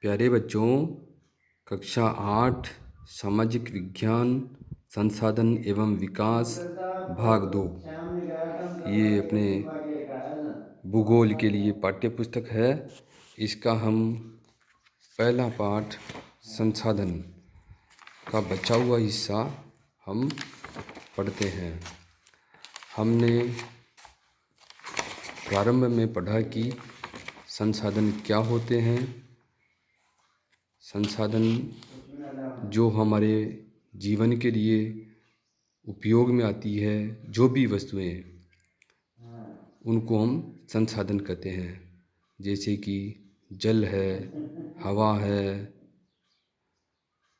प्यारे बच्चों, कक्षा 8 सामाजिक विज्ञान संसाधन एवं विकास भाग 2 ये अपने भूगोल के लिए पाठ्य पुस्तक है। इसका हम पहला पाठ संसाधन का बचा हुआ हिस्सा हम पढ़ते हैं। हमने प्रारंभ में पढ़ा कि संसाधन क्या होते हैं। संसाधन जो हमारे जीवन के लिए उपयोग में आती है, जो भी वस्तुएं, उनको हम संसाधन कहते हैं। जैसे कि जल है, हवा है,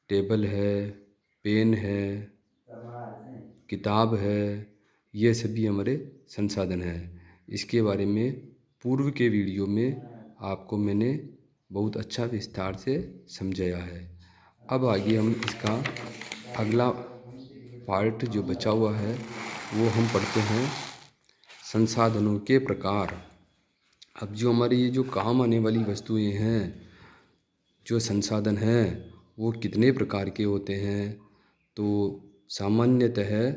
टेबल है, पेन है, किताब है, ये सभी हमारे संसाधन हैं। इसके बारे में पूर्व के वीडियो में आपको मैंने बहुत अच्छा विस्तार से समझाया है। अब आगे हम इसका अगला पार्ट जो बचा हुआ है वो हम पढ़ते हैं संसाधनों के प्रकार। अब जो हमारी ये जो काम आने वाली वस्तुएं हैं, जो संसाधन हैं, वो कितने प्रकार के होते हैं। तो सामान्यतः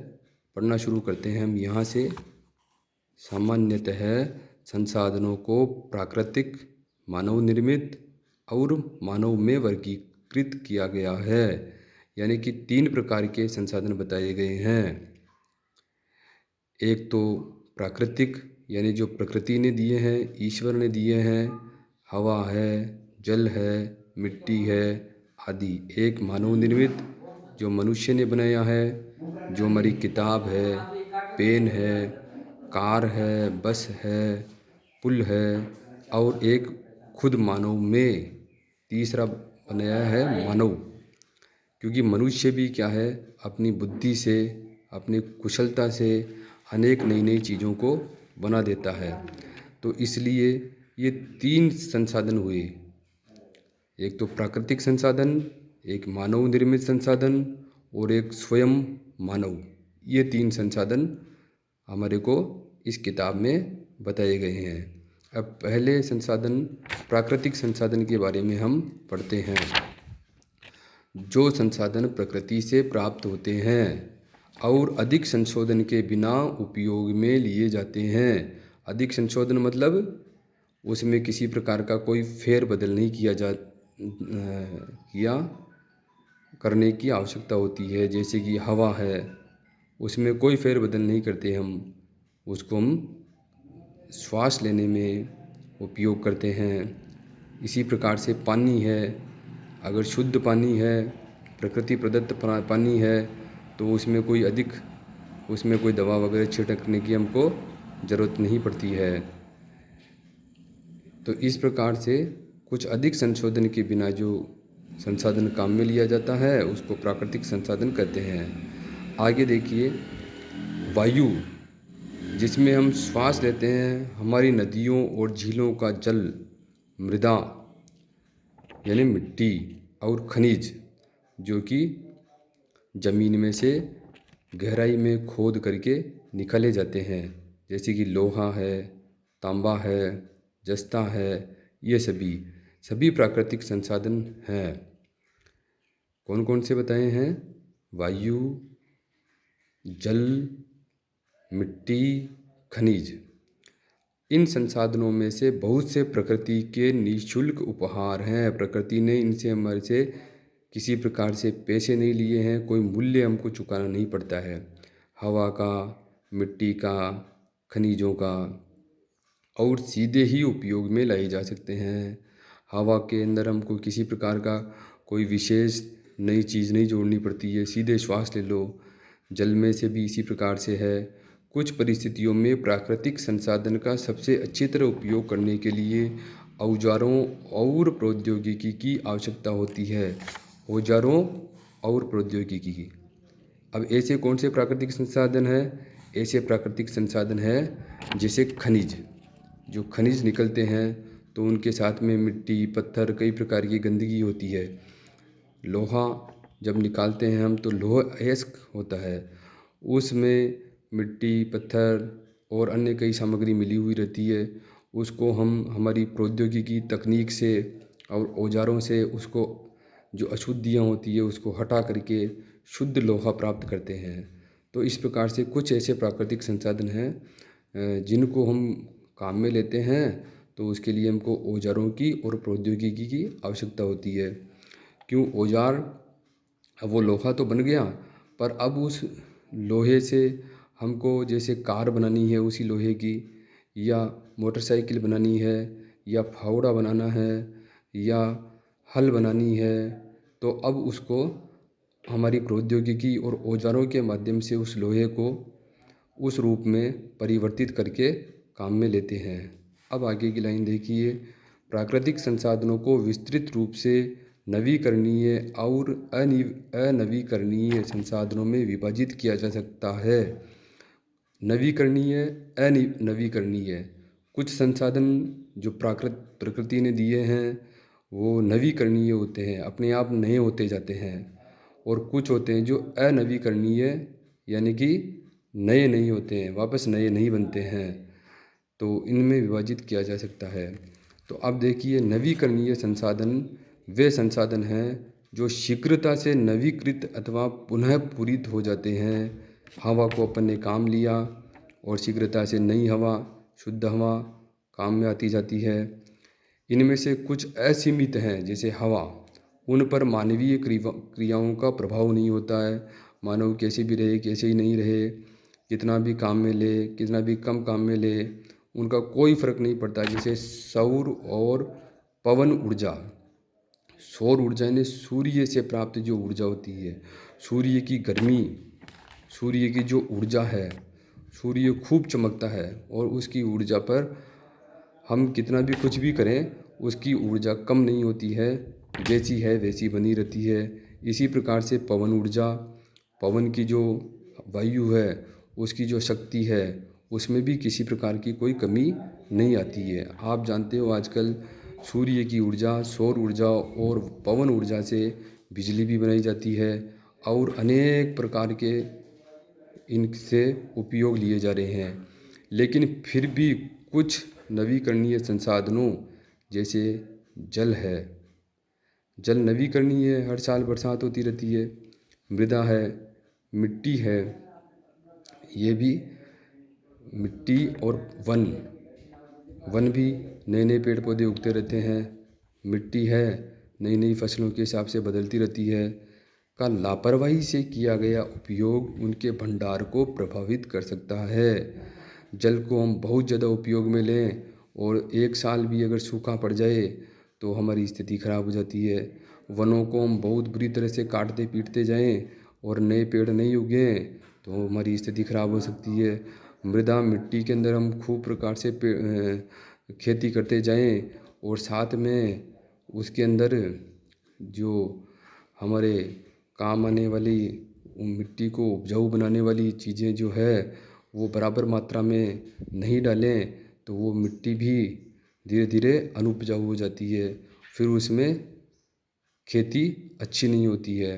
पढ़ना शुरू करते हैं हम यहाँ से। सामान्यतः संसाधनों को प्राकृतिक, मानव निर्मित और मानव में वर्गीकृत किया गया है। यानी कि 3 प्रकार के संसाधन बताए गए हैं। एक तो प्राकृतिक, यानी जो प्रकृति ने दिए हैं, ईश्वर ने दिए हैं, हवा है, जल है, मिट्टी है आदि। एक मानव निर्मित, जो मनुष्य ने बनाया है, जो हमारी किताब है, पेन है, कार है, बस है, पुल है। और एक खुद मानव में तीसरा बनाया है मानव, क्योंकि मनुष्य भी क्या है, अपनी बुद्धि से, अपनी कुशलता से अनेक नई नई चीज़ों को बना देता है। तो इसलिए ये 3 संसाधन हुए। एक तो प्राकृतिक संसाधन, एक मानव निर्मित संसाधन और एक स्वयं मानव। ये 3 संसाधन हमारे को इस किताब में बताए गए हैं। अब पहले संसाधन, प्राकृतिक संसाधन के बारे में हम पढ़ते हैं। जो संसाधन प्रकृति से प्राप्त होते हैं और अधिक संशोधन के बिना उपयोग में लिए जाते हैं। अधिक संशोधन मतलब उसमें किसी प्रकार का कोई फेर बदल नहीं किया करने की आवश्यकता होती है। जैसे कि हवा है, उसमें कोई फेर बदल नहीं करते हम, उसको हम श्वास लेने में उपयोग करते हैं। इसी प्रकार से पानी है, अगर शुद्ध पानी है, प्रकृति प्रदत्त पानी है, तो उसमें कोई दवा वगैरह छिड़कने की हमको ज़रूरत नहीं पड़ती है। तो इस प्रकार से कुछ अधिक संशोधन के बिना जो संसाधन काम में लिया जाता है उसको प्राकृतिक संसाधन कहते हैं। आगे देखिए, वायु, जिसमें हम श्वास लेते हैं, हमारी नदियों और झीलों का जल, मृदा यानी मिट्टी, और खनिज जो कि ज़मीन में से गहराई में खोद करके निकाले जाते हैं। जैसे कि लोहा है, तांबा है, जस्ता है, ये सभी प्राकृतिक संसाधन हैं। कौन कौन से बताए हैं? वायु, जल, मिट्टी, खनिज। इन संसाधनों में से बहुत से प्रकृति के निःशुल्क उपहार हैं। प्रकृति ने इनसे हमारे से किसी प्रकार से पैसे नहीं लिए हैं, कोई मूल्य हमको चुकाना नहीं पड़ता है। हवा का, मिट्टी का, खनिजों का, और सीधे ही उपयोग में लाई जा सकते हैं। हवा के अंदर हमको किसी प्रकार का कोई विशेष नई चीज़ नहीं जोड़नी पड़ती है, सीधे श्वास ले लो। जल में से भी इसी प्रकार से है। कुछ परिस्थितियों में प्राकृतिक संसाधन का सबसे अच्छी तरह उपयोग करने के लिए औजारों और प्रौद्योगिकी की आवश्यकता होती है। औजारों और प्रौद्योगिकी की। अब ऐसे कौन से प्राकृतिक संसाधन हैं? ऐसे प्राकृतिक संसाधन हैं जैसे खनिज। जो खनिज निकलते हैं तो उनके साथ में मिट्टी, पत्थर, कई प्रकार की गंदगी होती है। लोहा जब निकालते हैं हम तो लोहा अयस्क होता है, उसमें मिट्टी, पत्थर और अन्य कई सामग्री मिली हुई रहती है। उसको हम हमारी प्रौद्योगिकी तकनीक से और औजारों से उसको जो अशुद्धियाँ होती है उसको हटा करके शुद्ध लोहा प्राप्त करते हैं। तो इस प्रकार से कुछ ऐसे प्राकृतिक संसाधन हैं जिनको हम काम में लेते हैं, तो उसके लिए हमको औजारों की और प्रौद्योगिकी की आवश्यकता होती है। क्यों औजार, अब वो लोहा तो बन गया, पर अब उस लोहे से हमको जैसे कार बनानी है उसी लोहे की, या मोटरसाइकिल बनानी है, या फावड़ा बनाना है, या हल बनानी है, तो अब उसको हमारी प्रौद्योगिकी और औजारों के माध्यम से उस लोहे को उस रूप में परिवर्तित करके काम में लेते हैं। अब आगे की लाइन देखिए, प्राकृतिक संसाधनों को विस्तृत रूप से नवीकरणीय और अनवीकरणीय संसाधनों में विभाजित किया जा सकता है। नवीकरणीय, अनवीकरणीय, कुछ संसाधन जो प्रकृति ने दिए हैं वो नवीकरणीय होते हैं, अपने आप नए होते जाते हैं, और कुछ होते हैं जो अनवीकरणीय, यानी कि नए नहीं होते हैं, वापस नए नहीं बनते हैं, तो इनमें विभाजित किया जा सकता है। तो अब देखिए, नवीकरणीय संसाधन वे संसाधन हैं जो शीघ्रता से नवीकृत अथवा पुनः पूरित हो जाते हैं। हवा को अपन ने काम लिया और शीघ्रता से नई हवा, शुद्ध हवा काम में आती जाती है। इनमें से कुछ असीमित हैं, जैसे हवा, उन पर मानवीय क्रियाओं का प्रभाव नहीं होता है। मानव कैसे भी रहे, कैसे ही नहीं रहे, कितना भी काम में ले, कितना भी कम काम में ले, उनका कोई फर्क नहीं पड़ता। जैसे सौर और पवन ऊर्जा, सौर ऊर्जा यानी सूर्य से प्राप्त जो ऊर्जा होती है, सूर्य की गर्मी, सूर्य की जो ऊर्जा है, सूर्य खूब चमकता है और उसकी ऊर्जा पर हम कितना भी कुछ भी करें उसकी ऊर्जा कम नहीं होती है, जैसी है वैसी बनी रहती है। इसी प्रकार से पवन ऊर्जा, पवन की जो वायु है उसकी जो शक्ति है उसमें भी किसी प्रकार की कोई कमी नहीं आती है। आप जानते हो आजकल सूर्य की ऊर्जा, सौर ऊर्जा और पवन ऊर्जा से बिजली भी बनाई जाती है और अनेक प्रकार के इनसे उपयोग लिए जा रहे हैं। लेकिन फिर भी कुछ नवीकरणीय संसाधनों, जैसे जल है, जल नवीकरणीय है, हर साल बरसात होती रहती है। मृदा है, मिट्टी है, ये भी मिट्टी, और वन, वन भी नए नए पेड़ पौधे उगते रहते हैं। मिट्टी है, नई नई फसलों के हिसाब से बदलती रहती है। का लापरवाही से किया गया उपयोग उनके भंडार को प्रभावित कर सकता है। जल को हम बहुत ज़्यादा उपयोग में लें और एक साल भी अगर सूखा पड़ जाए तो हमारी स्थिति खराब हो जाती है। वनों को हम बहुत बुरी तरह से काटते पीटते जाएं और नए पेड़ नहीं उगें तो हमारी स्थिति खराब हो सकती है। मृदा, मिट्टी के अंदर हम खूब प्रकार से खेती करते जाएं और साथ में उसके अंदर जो हमारे काम आने वाली मिट्टी को उपजाऊ बनाने वाली चीज़ें जो है वो बराबर मात्रा में नहीं डालें तो वो मिट्टी भी धीरे धीरे अनुपजाऊ हो जाती है, फिर उसमें खेती अच्छी नहीं होती है।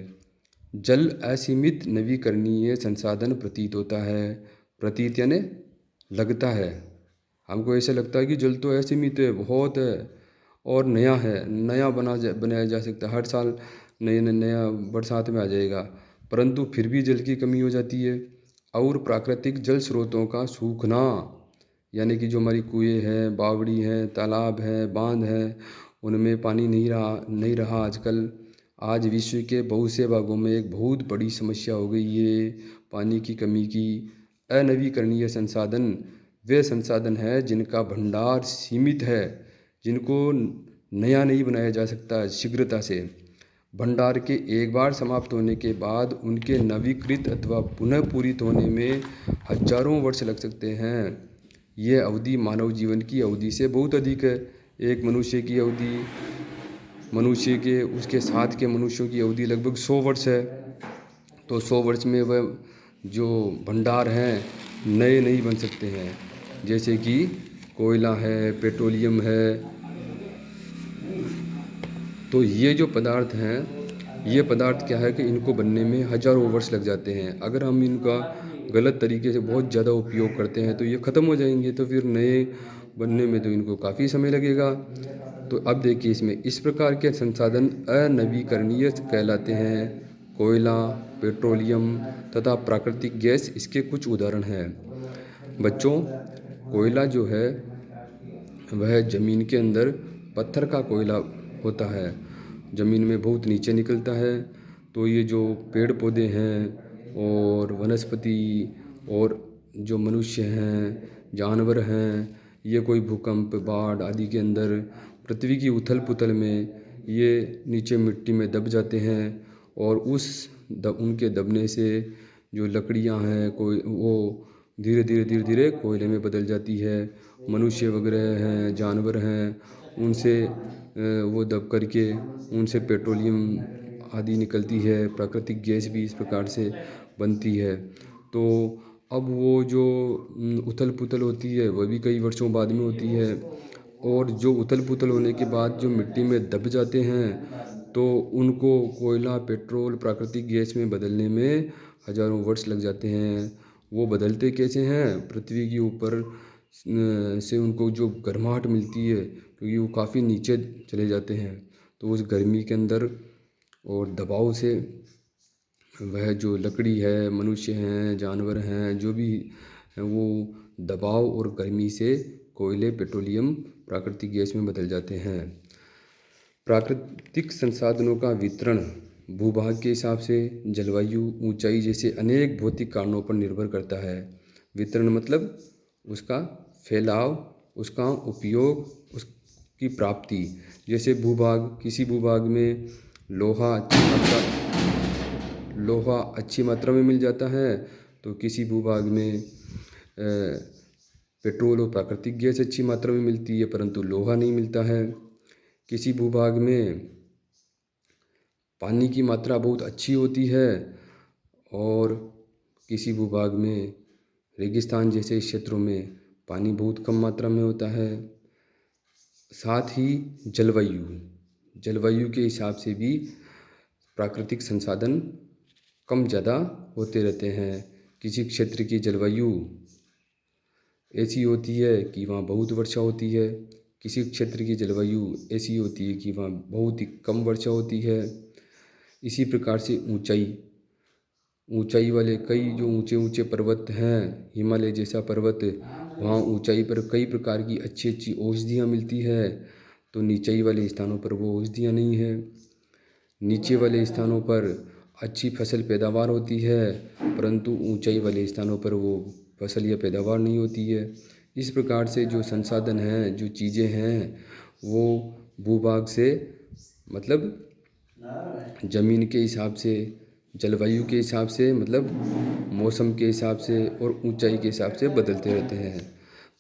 जल असीमित नवीकरणीय संसाधन प्रतीत होता है। प्रतीत यानी लगता है, हमको ऐसा लगता है कि जल तो असीमित है, बहुत है और नया है, नया बनाया जा सकता है, हर साल नया बरसात में आ जाएगा, परंतु फिर भी जल की कमी हो जाती है। और प्राकृतिक जल स्रोतों का सूखना, यानी कि जो हमारी कुएँ हैं, बावड़ी हैं, तालाब हैं, बांध हैं, उनमें पानी नहीं रहा आजकल। आज विश्व के बहुत से भागों में एक बहुत बड़ी समस्या हो गई है पानी की कमी की। अनवीकरणीय संसाधन वे संसाधन हैं जिनका भंडार सीमित है, जिनको नया नहीं बनाया जा सकता शीघ्रता से। भंडार के एक बार समाप्त होने के बाद उनके नवीकृत अथवा पुनः पूरित होने में हजारों वर्ष लग सकते हैं। ये अवधि मानव जीवन की अवधि से बहुत अधिक है। एक मनुष्य की अवधि, मनुष्य के उसके साथ के मनुष्यों की अवधि लगभग 100 वर्ष है। तो 100 वर्ष में वह जो भंडार हैं नए नहीं बन सकते हैं, जैसे कि कोयला है, पेट्रोलियम है। तो ये जो पदार्थ हैं, ये पदार्थ क्या है कि इनको बनने में हजारों वर्ष लग जाते हैं। अगर हम इनका गलत तरीके से बहुत ज़्यादा उपयोग करते हैं तो ये ख़त्म हो जाएंगे, तो फिर नए बनने में तो इनको काफ़ी समय लगेगा। तो अब देखिए इसमें इस प्रकार के संसाधन अनवीकरणीय कहलाते हैं। कोयला, पेट्रोलियम तथा प्राकृतिक गैस इसके कुछ उदाहरण हैं। बच्चों, कोयला जो है वह ज़मीन के अंदर पत्थर का कोयला होता है, ज़मीन में बहुत नीचे निकलता है। तो ये जो पेड़ पौधे हैं और वनस्पति और जो मनुष्य हैं, जानवर हैं, ये कोई भूकंप, बाढ़ आदि के अंदर पृथ्वी की उथल पुथल में ये नीचे मिट्टी में दब जाते हैं और उनके दबने से जो लकड़ियां हैं कोई वो धीरे धीरे कोयले में बदल जाती है। मनुष्य वगैरह हैं, जानवर हैं, उनसे वो दब करके उनसे पेट्रोलियम आदि निकलती है, प्राकृतिक गैस भी इस प्रकार से बनती है। तो अब वो जो उथल पुथल होती है वह भी कई वर्षों बाद में होती है, और जो उथल पुथल होने के बाद जो मिट्टी में दब जाते हैं तो उनको कोयला, पेट्रोल, प्राकृतिक गैस में बदलने में हज़ारों वर्ष लग जाते हैं। वो बदलते कैसे हैं? पृथ्वी के ऊपर से उनको जो गर्माहट मिलती है, क्योंकि वो काफ़ी नीचे चले जाते हैं, तो उस गर्मी के अंदर और दबाव से वह जो लकड़ी है, मनुष्य हैं, जानवर हैं, जो भी हैं, वो दबाव और गर्मी से कोयले, पेट्रोलियम, प्राकृतिक गैस में बदल जाते हैं। प्राकृतिक संसाधनों का वितरण भूभाग के हिसाब से, जलवायु, ऊंचाई जैसे अनेक भौतिक कारणों पर निर्भर करता है। वितरण मतलब उसका फैलाव, उसका उपयोग, उसकी प्राप्ति। जैसे भूभाग, किसी भूभाग में लोहा अच्छी मात्रा में मिल जाता है, तो किसी भूभाग में पेट्रोल और प्राकृतिक गैस अच्छी मात्रा में मिलती है परंतु लोहा नहीं मिलता है। किसी भूभाग में पानी की मात्रा बहुत अच्छी होती है और किसी भूभाग में रेगिस्तान जैसे क्षेत्रों में पानी बहुत कम मात्रा में होता है। साथ ही जलवायु के हिसाब से भी प्राकृतिक संसाधन कम ज़्यादा होते रहते हैं। किसी क्षेत्र की जलवायु ऐसी होती है कि वहाँ बहुत वर्षा होती है, किसी क्षेत्र की जलवायु ऐसी होती है कि वहाँ बहुत ही कम वर्षा होती है। इसी प्रकार से ऊंचाई वाले कई जो ऊंचे ऊंचे पर्वत हैं, हिमालय जैसा पर्वत, वहाँ ऊंचाई पर कई प्रकार की अच्छी अच्छी औषधियाँ मिलती है, तो निचाई वाले स्थानों पर वो औषधियाँ नहीं है। नीचे वाले स्थानों पर अच्छी फसल पैदावार होती है परंतु ऊंचाई वाले स्थानों पर वो फसल या पैदावार नहीं होती है। इस प्रकार से जो संसाधन हैं, जो चीज़ें हैं, वो भूभाग से मतलब ज़मीन के हिसाब से, जलवायु के हिसाब से मतलब मौसम के हिसाब से और ऊंचाई के हिसाब से बदलते रहते हैं।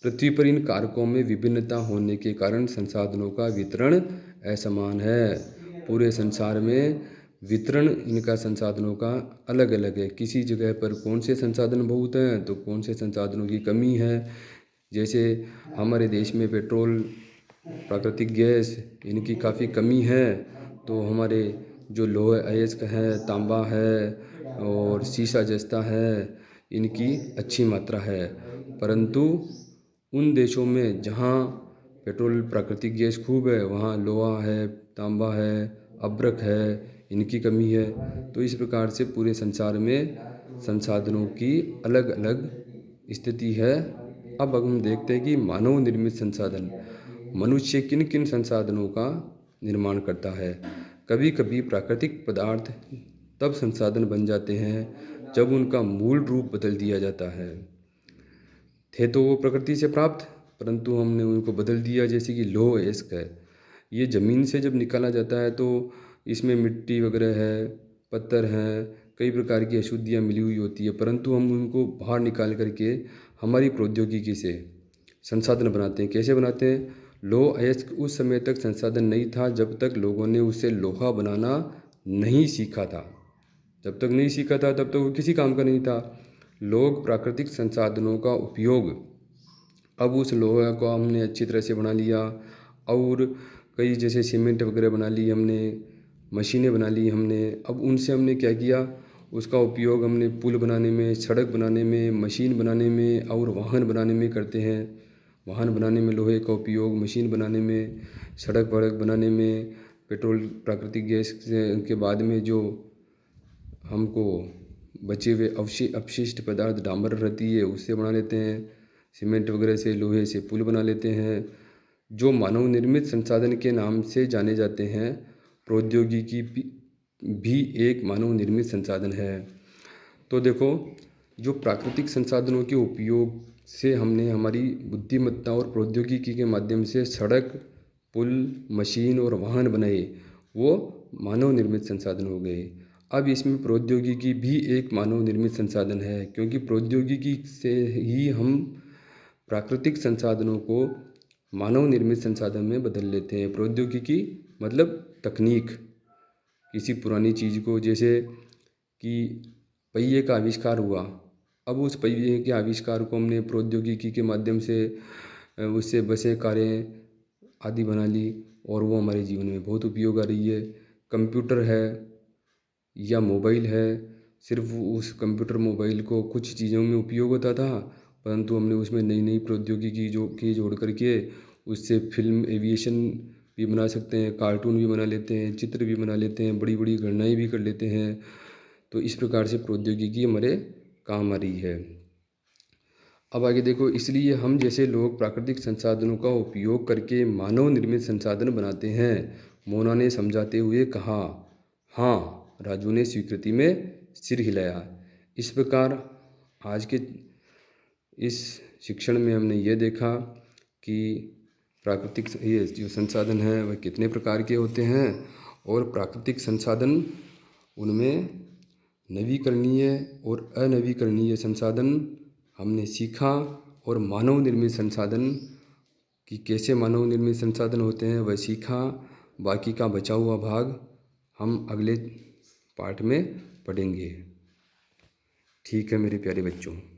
पृथ्वी पर इन कारकों में विभिन्नता होने के कारण संसाधनों का वितरण असमान है। पूरे संसार में वितरण इनका संसाधनों का अलग अलग है। किसी जगह पर कौन से संसाधन बहुत हैं तो कौन से संसाधनों की कमी है। जैसे हमारे देश में पेट्रोल, प्राकृतिक गैस इनकी काफ़ी कमी है, तो हमारे जो लोहे अयस्क है, तांबा है और सीसा जस्ता है, इनकी अच्छी मात्रा है। परंतु उन देशों में जहाँ पेट्रोल, प्राकृतिक गैस खूब है, वहाँ लोहा है, तांबा है, अभ्रक है, इनकी कमी है। तो इस प्रकार से पूरे संसार में संसाधनों की अलग अलग स्थिति है। अब हम देखते हैं कि मानव निर्मित संसाधन, मनुष्य किन किन संसाधनों का निर्माण करता है। कभी कभी प्राकृतिक पदार्थ तब संसाधन बन जाते हैं जब उनका मूल रूप बदल दिया जाता है। थे तो वो प्रकृति से प्राप्त, परंतु हमने उनको बदल दिया। जैसे कि लौह अयस्क है, ये ज़मीन से जब निकाला जाता है तो इसमें मिट्टी वगैरह है, पत्थर हैं, कई प्रकार की अशुद्धियाँ मिली हुई होती है, परंतु हम उनको बाहर निकाल करके हमारी प्रौद्योगिकी से संसाधन बनाते हैं। कैसे बनाते हैं? लौह अयस्क उस समय तक संसाधन नहीं था जब तक लोगों ने उससे लोहा बनाना नहीं सीखा था। जब तक नहीं सीखा था तब तक वो किसी काम का नहीं था। लोग प्राकृतिक संसाधनों का उपयोग, अब उस लोहे को हमने अच्छी तरह से बना लिया और कई जैसे सीमेंट वगैरह बना ली हमने, मशीनें बना ली हमने। अब उनसे हमने क्या किया, उसका उपयोग हमने पुल बनाने में, सड़क बनाने में, मशीन बनाने में और वाहन बनाने में करते हैं। वाहन बनाने में लोहे का उपयोग, मशीन बनाने में, सड़क वड़क बनाने में, पेट्रोल प्राकृतिक गैस के बाद में जो हमको बचे हुए अपशिष्ट पदार्थ डामर रहती है उससे बना लेते हैं, सीमेंट वगैरह से, लोहे से पुल बना लेते हैं। जो मानव निर्मित संसाधन के नाम से जाने जाते हैं, प्रौद्योगिकी भी एक मानव निर्मित संसाधन है। तो देखो, जो प्राकृतिक संसाधनों के उपयोग से हमने हमारी बुद्धिमत्ता और प्रौद्योगिकी के माध्यम से सड़क, पुल, मशीन और वाहन बनाए, वो मानव निर्मित संसाधन हो गए। अब इसमें प्रौद्योगिकी भी एक मानव निर्मित संसाधन है, क्योंकि प्रौद्योगिकी से ही हम प्राकृतिक संसाधनों को मानव निर्मित संसाधन में बदल लेते हैं। प्रौद्योगिकी मतलब तकनीक, किसी पुरानी चीज़ को, जैसे कि पहिए का आविष्कार हुआ, अब उस पहिए के आविष्कार को हमने प्रौद्योगिकी के माध्यम से उससे बसें, कारें आदि बना ली और वो हमारे जीवन में बहुत उपयोग आ रही है। कंप्यूटर है या मोबाइल है, सिर्फ उस कंप्यूटर मोबाइल को कुछ चीज़ों में उपयोग होता था, परंतु हमने उसमें नई नई प्रौद्योगिकी जोड़ करके उससे फिल्म, एविएशन भी बना सकते हैं, कार्टून भी बना लेते हैं, चित्र भी बना लेते हैं, बड़ी बड़ी गणनाएँ भी कर लेते हैं। तो इस प्रकार से प्रौद्योगिकी हमारे काम आ रही है। अब आगे देखो, इसलिए हम जैसे लोग प्राकृतिक संसाधनों का उपयोग करके मानव निर्मित संसाधन बनाते हैं, मोना ने समझाते हुए कहा। हाँ, राजू ने स्वीकृति में सिर हिलाया। इस प्रकार आज के इस शिक्षण में हमने ये देखा कि प्राकृतिक ये जो संसाधन हैं वह कितने प्रकार के होते हैं, और प्राकृतिक संसाधन उनमें नवीकरणीय और अनवीकरणीय संसाधन हमने सीखा, और मानव निर्मित संसाधन कि कैसे मानव निर्मित संसाधन होते हैं वह सीखा। बाकी का बचा हुआ भाग हम अगले पार्ट में पढ़ेंगे। ठीक है मेरे प्यारे बच्चों।